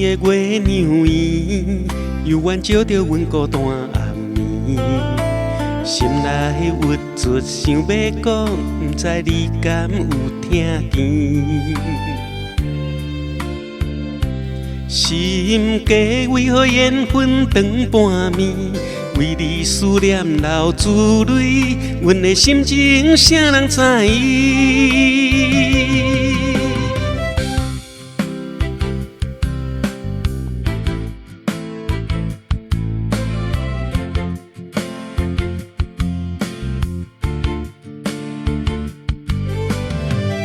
的月娘圆，犹原照着阮孤单暗暝。心内郁卒想要讲，不知你敢有听见？心家为何缘分长半暝？为你思念流珠泪，阮的心情谁人知影？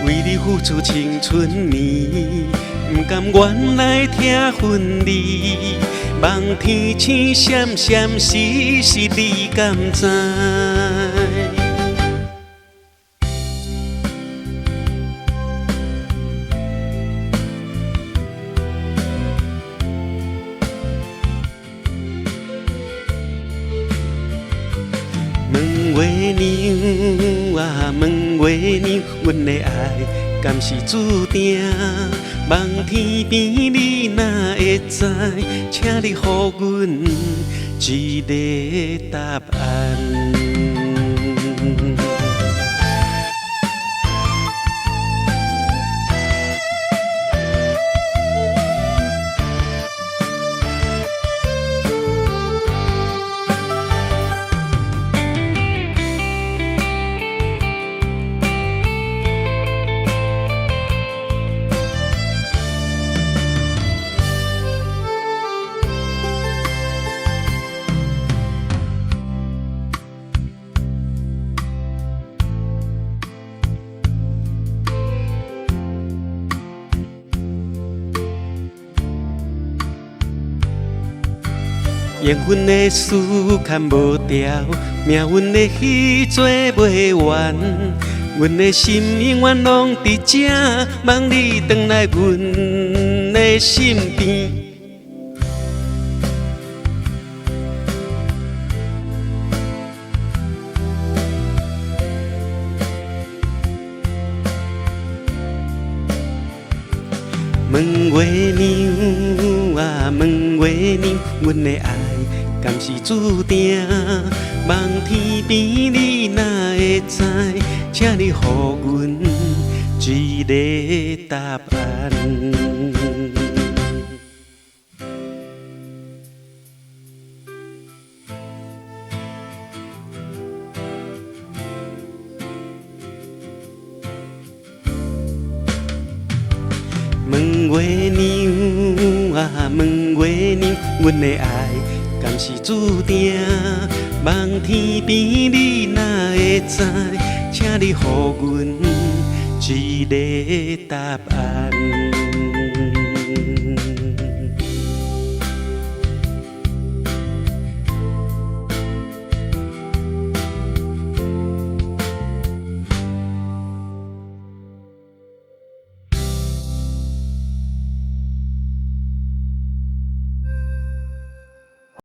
为你付出青春年，不甘原来听分离。望天星闪闪时，是你敢知？问月娘啊，问月娘，阮的爱敢是注定？望天边你若会知，请你予阮一个答案。缘分的事牵无条，命运的戏做袂完。阮的心永远拢伫这，望你回来阮的身边。问月娘啊，问月娘，阮的爱敢是注定？望天边你若会知，请你予阮一个答案。问月娘啊，问月娘，阮的爱敢是注定？望天边你若会知，请你予阮一个答案。